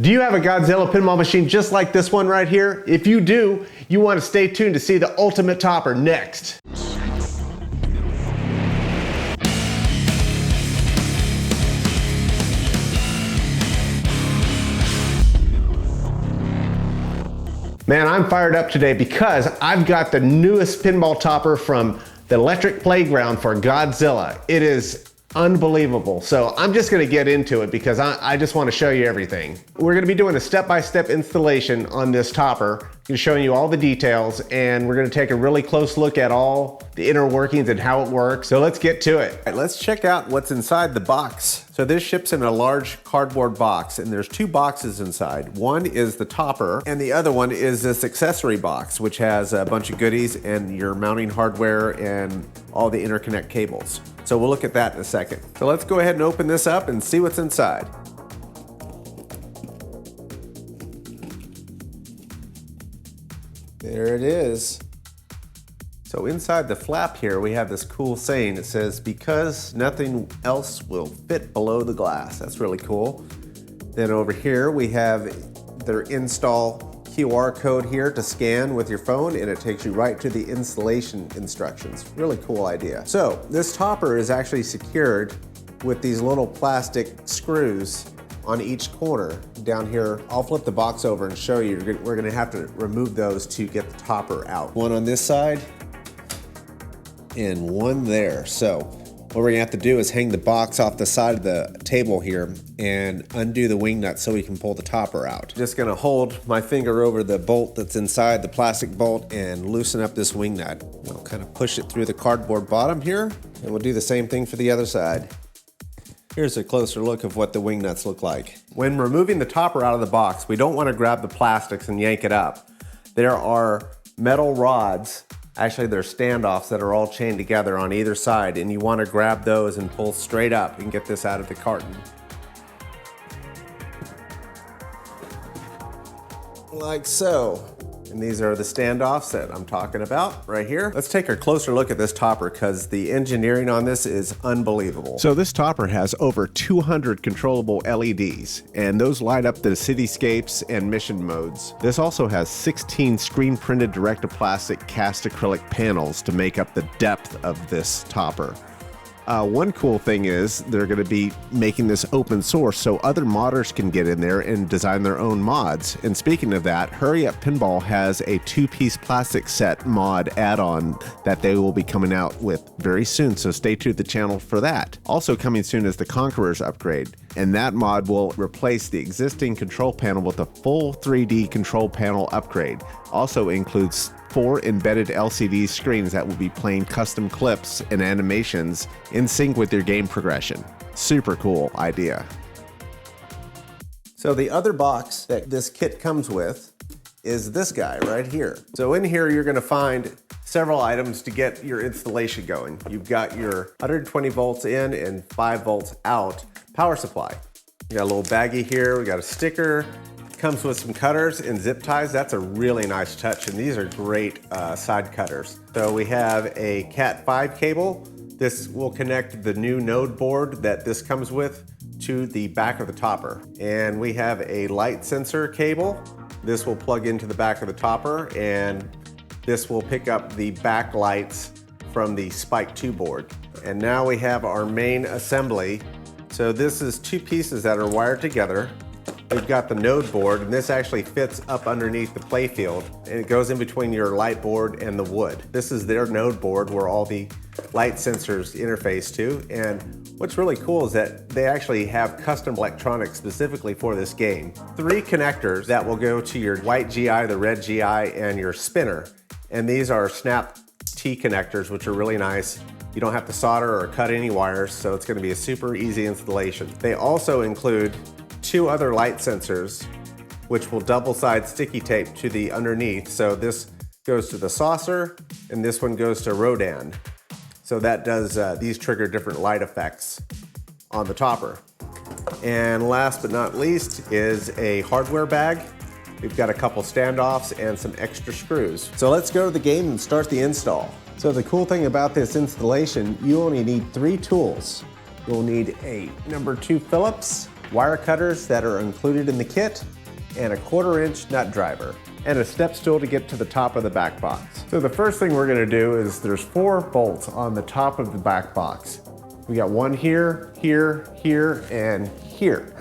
Do you have a Godzilla pinball machine just like this one right here? If you do, you want to stay tuned to see the ultimate topper next. Man, I'm fired up today because I've got the newest pinball topper from the Electric Playground for Godzilla. It is unbelievable. So I'm just gonna get into it because I just wanna show you everything. We're gonna be doing a step-by-step installation on this topper. I'm showing you all the details, and we're gonna take a really close look at all the inner workings and how it works. So let's get to it. All right, let's check out what's inside the box. So this ships in a large cardboard box, and there's two boxes inside. One is the topper, and the other one is this accessory box, which has a bunch of goodies and your mounting hardware and all the interconnect cables. So we'll look at that in a second. So let's go ahead and open this up and see what's inside. There it is. So inside the flap here, we have this cool saying. It says, "Because nothing else will fit below the glass." That's really cool. Then over here, we have their install QR code here to scan with your phone, and it takes you right to the installation instructions. Really cool idea. So this topper is actually secured with these little plastic screws on each corner down here. I'll flip the box over and show you. We're gonna have to remove those to get the topper out. One on this side and one there. So what we're gonna have to do is hang the box off the side of the table here and undo the wing nut so we can pull the topper out. Just gonna hold my finger over the bolt that's inside the plastic bolt and loosen up this wing nut. We'll kind of push it through the cardboard bottom here, and we'll do the same thing for the other side. Here's a closer look of what the wing nuts look like. When removing the topper out of the box, we don't want to grab the plastics and yank it up. There are metal rods, actually they're standoffs that are all chained together on either side, and you want to grab those and pull straight up and get this out of the carton. Like so. And these are the standoffs that I'm talking about right here. Let's take a closer look at this topper because the engineering on this is unbelievable. So this topper has over 200 controllable LEDs, and those light up the cityscapes and mission modes. This also has 16 screen printed direct-to-plastic cast acrylic panels to make up the depth of this topper. One cool thing is they're going to be making this open source so other modders can get in there and design their own mods. And speaking of that, Hurry Up Pinball has a 2-piece plastic set mod add-on that they will be coming out with very soon, so stay tuned to the channel for that. Also coming soon is the Conqueror's upgrade, and that mod will replace the existing control panel with a full 3D control panel upgrade. Also includes 4 embedded LCD screens that will be playing custom clips and animations in sync with your game progression. Super cool idea. So the other box that this kit comes with is this guy right here. So in here you're gonna find several items to get your installation going. You've got your 120 volts in and 5 volts out power supply. You got a little baggie here, we got a sticker. Comes with some cutters and zip ties. That's a really nice touch, and these are great side cutters. So we have a Cat 5 cable. This will connect the new node board that this comes with to the back of the topper. And we have a light sensor cable. This will plug into the back of the topper, and this will pick up the back lights from the Spike 2 board. And now we have our main assembly. So this is 2 pieces that are wired together. We've got the node board, and this actually fits up underneath the playfield, and it goes in between your light board and the wood. This is their node board where all the light sensors interface to, and what's really cool is that they actually have custom electronics specifically for this game. 3 connectors that will go to your white GI, the red GI, and your spinner. And these are snap T connectors, which are really nice. You don't have to solder or cut any wires, so it's gonna be a super easy installation. They also include 2 other light sensors, which will double-side sticky tape to the underneath. So this goes to the saucer, and this one goes to Rodan. So that does, these trigger different light effects on the topper. And last but not least is a hardware bag. We've got a couple standoffs and some extra screws. So let's go to the game and start the install. So the cool thing about this installation, you only need 3 tools. You'll need a number 2 Phillips, wire cutters that are included in the kit, and a 1/4-inch nut driver, and a step stool to get to the top of the back box. So the first thing we're gonna do is there's 4 bolts on the top of the back box. We got one here, here, here, and here.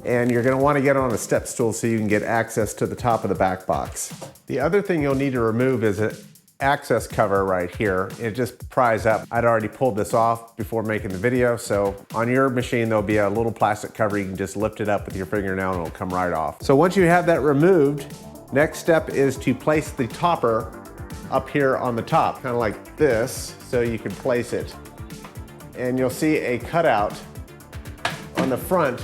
And you're gonna wanna get on a step stool so you can get access to the top of the back box. The other thing you'll need to remove is an access cover right here. It just pries up. I'd already pulled this off before making the video, so on your machine there'll be a little plastic cover. You can just lift it up with your fingernail and it'll come right off. So once you have that removed, next step is to place the topper up here on the top, kind of like this, so you can place it. And you'll see a cutout on the front,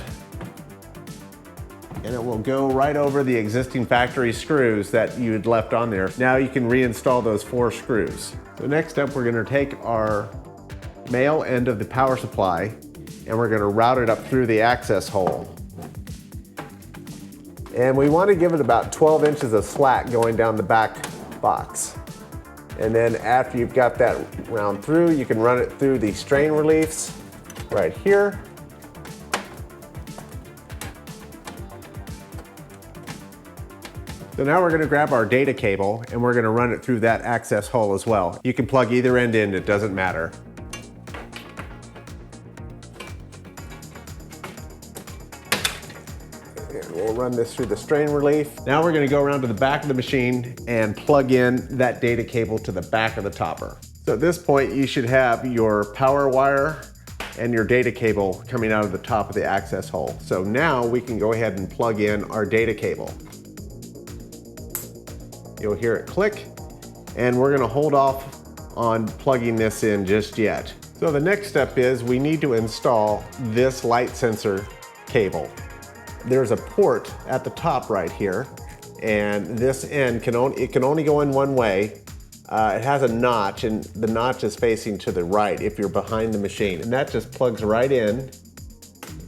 and it will go right over the existing factory screws that you had left on there. Now you can reinstall those 4 screws. So next up, we're gonna take our male end of the power supply and we're gonna route it up through the access hole. And we wanna give it about 12 inches of slack going down the back box. And then after you've got that round through, you can run it through the strain reliefs right here. So now we're gonna grab our data cable and we're gonna run it through that access hole as well. You can plug either end in, it doesn't matter. And we'll run this through the strain relief. Now we're gonna go around to the back of the machine and plug in that data cable to the back of the topper. So at this point, you should have your power wire and your data cable coming out of the top of the access hole. So now we can go ahead and plug in our data cable. You'll hear it click, and we're gonna hold off on plugging this in just yet. So the next step is we need to install this light sensor cable. There's a port at the top right here, and this end can only go in one way. It has a notch, and the notch is facing to the right if you're behind the machine, and that just plugs right in.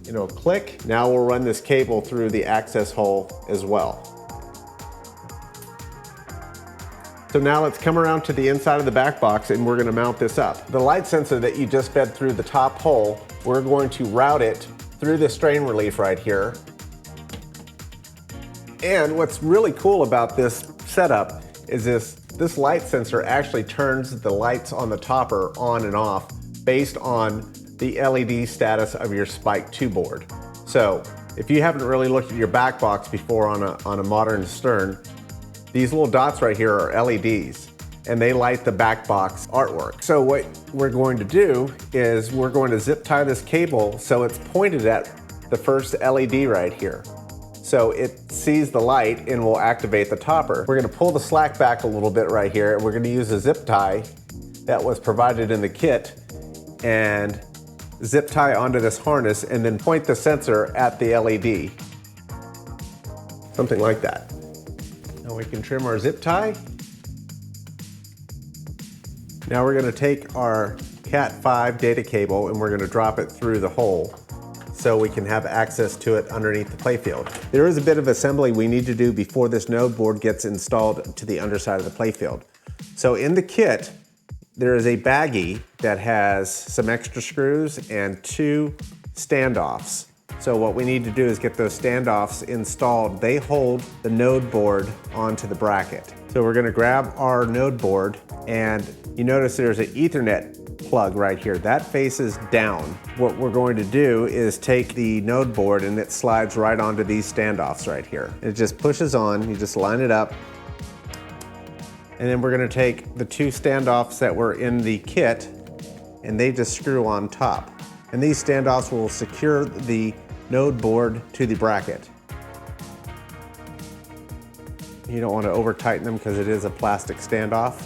It'll click. Now we'll run this cable through the access hole as well. So now let's come around to the inside of the back box and we're gonna mount this up. The light sensor that you just fed through the top hole, we're going to route it through the strain relief right here. And what's really cool about this setup is this light sensor actually turns the lights on the topper on and off based on the LED status of your Spike 2 board. So if you haven't really looked at your back box before on a modern Stern, these little dots right here are LEDs, and they light the back box artwork. So what we're going to do is we're going to zip tie this cable so it's pointed at the first LED right here. So it sees the light and will activate the topper. We're gonna pull the slack back a little bit right here, and we're gonna use a zip tie that was provided in the kit and zip tie onto this harness and then point the sensor at the LED. Something like that. Now we can trim our zip tie. Now we're gonna take our Cat 5 data cable and we're gonna drop it through the hole so we can have access to it underneath the playfield. There is a bit of assembly we need to do before this node board gets installed to the underside of the playfield. So in the kit, there is a baggie that has some extra screws and 2 standoffs. So what we need to do is get those standoffs installed. They hold the node board onto the bracket. So we're gonna grab our node board, and you notice there's an Ethernet plug right here. That faces down. What we're going to do is take the node board and it slides right onto these standoffs right here. It just pushes on, you just line it up. And then we're gonna take the 2 standoffs that were in the kit and they just screw on top. And these standoffs will secure the node board to the bracket. You don't want to over tighten them because it is a plastic standoff.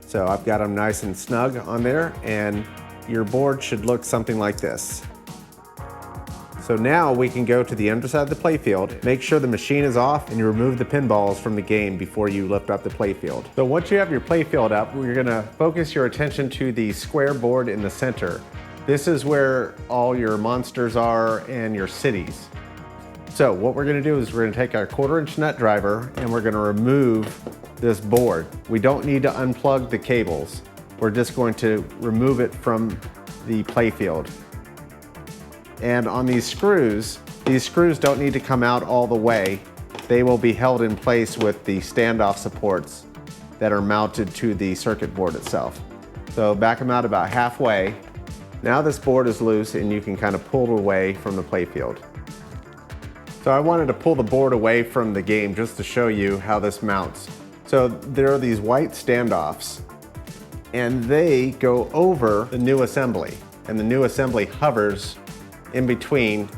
So I've got them nice and snug on there, and your board should look something like this. So now we can go to the underside of the playfield, make sure the machine is off, and you remove the pinballs from the game before you lift up the playfield. So once you have your playfield up, you're gonna focus your attention to the square board in the center. This is where all your monsters are and your cities. So what we're gonna do is we're gonna take our 1/4-inch nut driver and we're gonna remove this board. We don't need to unplug the cables. We're just going to remove it from the playfield. And on these screws, These screws don't need to come out all the way. They will be held in place with the standoff supports that are mounted to the circuit board itself. So back them out about halfway. Now this board is loose and you can kind of pull it away from the playfield. So I wanted to pull the board away from the game just to show you how this mounts. So there are these white standoffs and they go over the new assembly, and the new assembly hovers in between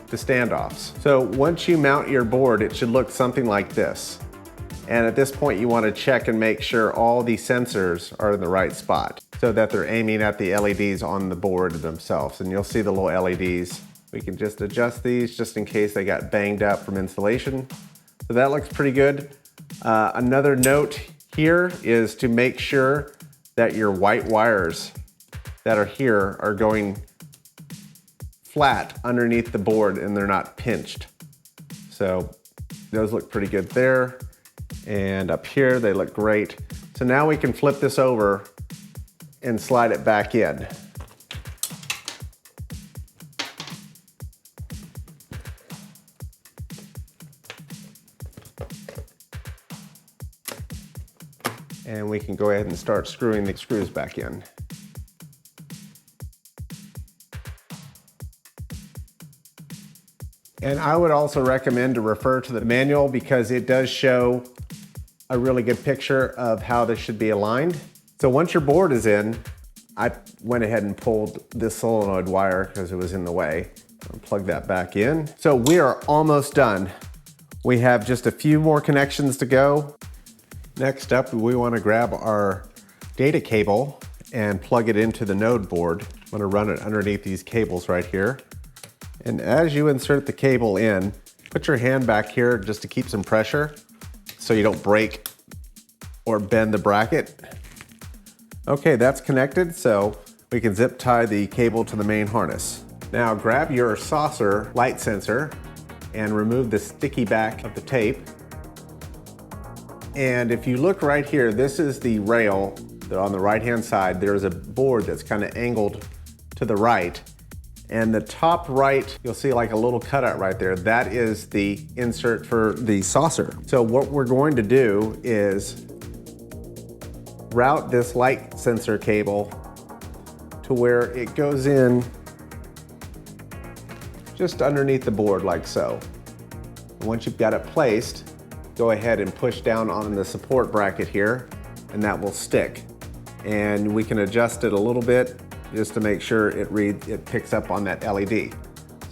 the standoffs. So once you mount your board, it should look something like this. And at this point, you want to check and make sure all the sensors are in the right spot so that they're aiming at the LEDs on the board themselves. And you'll see the little LEDs. We can just adjust these just in case they got banged up from installation. So that looks pretty good. Another note here is to make sure that your white wires that are here are going flat underneath the board and they're not pinched. So those look pretty good there. And up here, they look great. So now we can flip this over and slide it back in. And we can go ahead and start screwing the screws back in. And I would also recommend to refer to the manual because it does show a really good picture of how this should be aligned. So once your board is in, I went ahead and pulled this solenoid wire because it was in the way. I'll plug that back in. So we are almost done. We have just a few more connections to go. Next up, we want to grab our data cable and plug it into the node board. I'm going to run it underneath these cables right here. And as you insert the cable in, put your hand back here just to keep some pressure so you don't break or bend the bracket. Okay, that's connected, so we can zip tie the cable to the main harness. Now grab your saucer light sensor and remove the sticky back of the tape. And if you look right here, this is the rail that on the right-hand side, there's a board that's kind of angled to the right. And the top right, you'll see like a little cutout right there. That is the insert for the saucer. So what we're going to do is route this light sensor cable to where it goes in just underneath the board like so. And once you've got it placed, go ahead and push down on the support bracket here and that will stick. And we can adjust it a little bit just to make sure it picks up on that LED.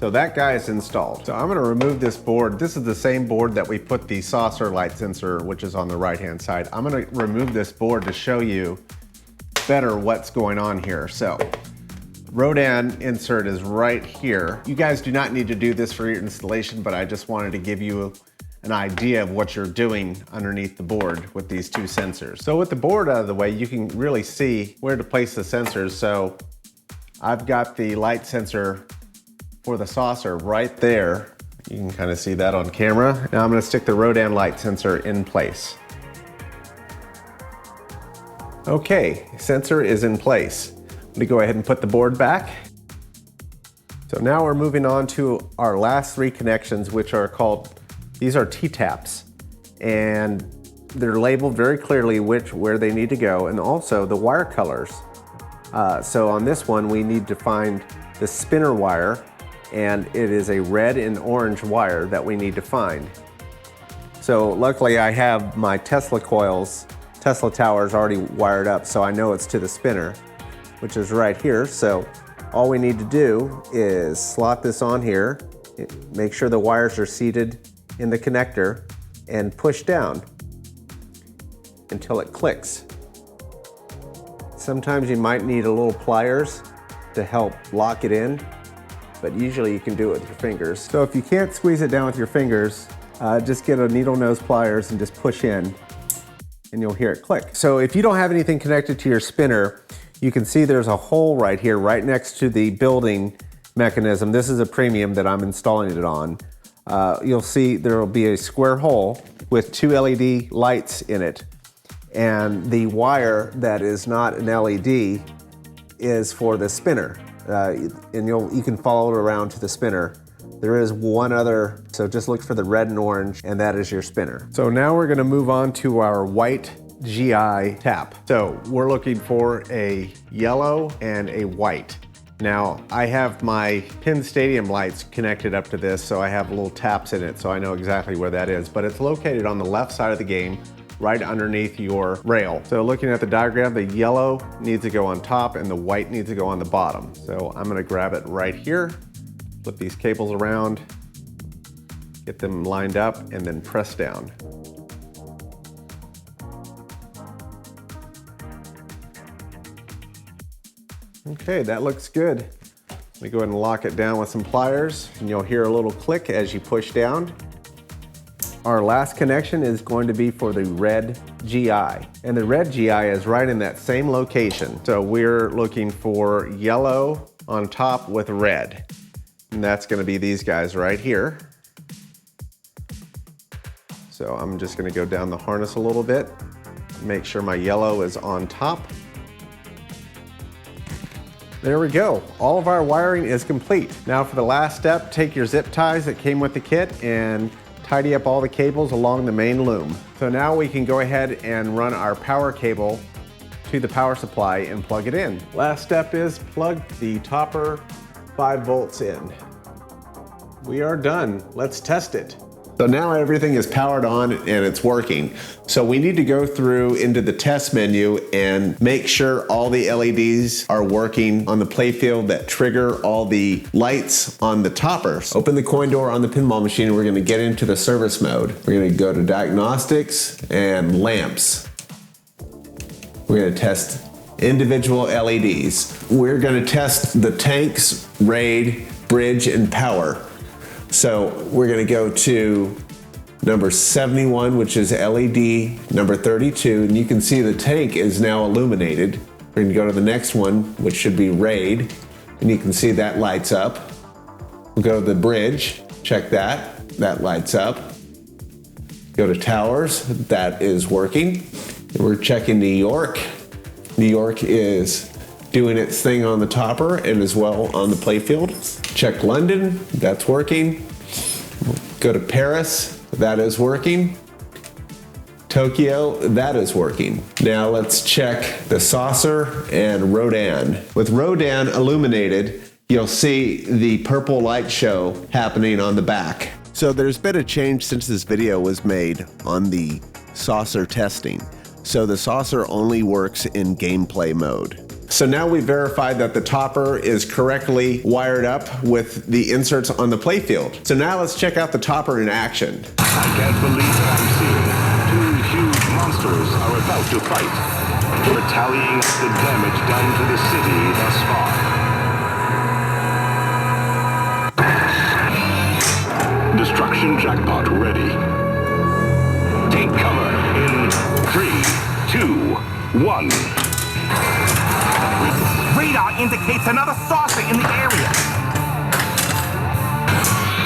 So that guy is installed. So I'm gonna remove this board. This is the same board that we put the saucer light sensor, which is on the right-hand side. I'm gonna remove this board to show you better what's going on here. So Rodan insert is right here. You guys do not need to do this for your installation, but I just wanted to give you an idea of what you're doing underneath the board with these two sensors. So with the board out of the way, you can really see where to place the sensors. So I've got the light sensor for the saucer right there. You can kind of see that on camera. Now I'm going to stick the Rodan light sensor in place. Okay, sensor is in place. I'm going to go ahead and put the board back. So now we're moving on to our last three connections, which are called, these are TEPs, and they're labeled very clearly where they need to go, and also the wire colors. So on this one, we need to find the spinner wire, and it is a red and orange wire that we need to find. So luckily I have my Tesla coils, Tesla towers already wired up, so I know it's to the spinner, which is right here. So all we need to do is slot this on here, make sure the wires are seated in the connector, and push down until it clicks. Sometimes you might need a little pliers to help lock it in, but usually you can do it with your fingers. So if you can't squeeze it down with your fingers, just get a needle nose pliers and just push in and you'll hear it click. So if you don't have anything connected to your spinner, you can see there's a hole right here, right next to the building mechanism. This is a premium that I'm installing it on. You'll see there will be a square hole with two LED lights in it. And the wire that is not an LED is for the spinner. And you can follow it around to the spinner There is one other, so just look for the red and orange, and that is your spinner. So now we're gonna move on to our white GI tap. So we're looking for a yellow and a white. Now I have my Pin Stadium lights connected up to this, so I have little taps in it, so I know exactly where that is, but it's located on the left side of the game, right underneath your rail. So looking at the diagram, the yellow needs to go on top and the white needs to go on the bottom. So I'm gonna grab it right here, flip these cables around, get them lined up, and then press down. Okay, that looks good. Let me go ahead and lock it down with some pliers, and you'll hear a little click as you push down. Our last connection is going to be for the red GI, and the red GI is right in that same location. So we're looking for yellow on top with red, and that's going to be these guys right here. So I'm just going to go down the harness a little bit, make sure my yellow is on top. There we go. All of our wiring is complete. Now for the last step, take your zip ties that came with the kit and tidy up all the cables along the main loom. So now we can go ahead and run our power cable to the power supply and plug it in. Last step is plug the topper 5 volts in. We are done. Let's test it. So now everything is powered on and it's working. So we need to go through into the test menu and make sure all the LEDs are working on the playfield that trigger all the lights on the toppers. Open the coin door on the pinball machine and we're gonna get into the service mode. We're gonna go to diagnostics and lamps. We're gonna test individual LEDs. We're gonna test the tanks, raid, bridge, and power. So we're gonna go to number 71, which is LED, number 32, and you can see the tank is now illuminated. We're gonna go to the next one, which should be raid, and you can see that lights up. We'll go to the bridge, check that, that lights up. Go to towers, that is working. And we're checking New York. New York is doing its thing on the topper and as well on the playfield. Check London, that's working. Go to Paris, that is working. Tokyo, that is working. Now let's check the saucer and Rodan. With Rodan illuminated, you'll see the purple light show happening on the back. So there's been a change since this video was made on the saucer testing. So the saucer only works in gameplay mode. So now we verified that the topper is correctly wired up with the inserts on the playfield. So now let's check out the topper in action. I can't believe what I'm seeing. 2 huge monsters are about to fight. We're tallying up the damage done to the city thus far. Destruction jackpot ready. Take cover in 3, 2, 1. Radar indicates another saucer in the area.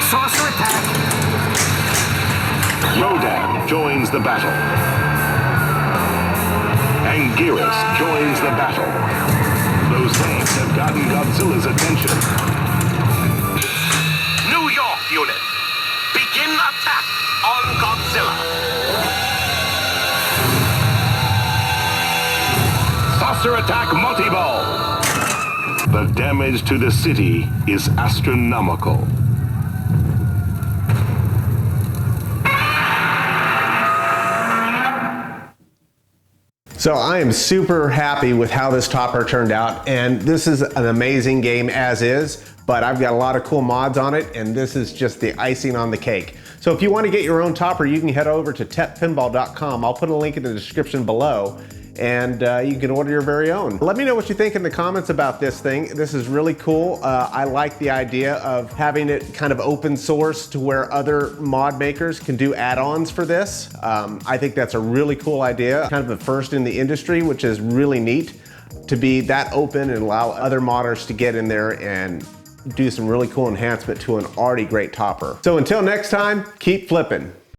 Saucer attack. Rodan joins the battle. Anguirus joins the battle. Those tanks have gotten Godzilla's attention. New York unit, begin attack on Godzilla. Saucer attack multi-ball. The damage to the city is astronomical. So I am super happy with how this topper turned out, and this is an amazing game as is, but I've got a lot of cool mods on it, and this is just the icing on the cake. So if you want to get your own topper, you can head over to teppinball.com. I'll put a link in the description below, and you can order your very own. Let me know what you think in the comments about this thing. This is really cool. I like the idea of having it kind of open source to where other mod makers can do add-ons for this. I think that's a really cool idea, kind of the first in the industry, which is really neat to be that open and allow other modders to get in there and do some really cool enhancement to an already great topper. So until next time, keep flipping.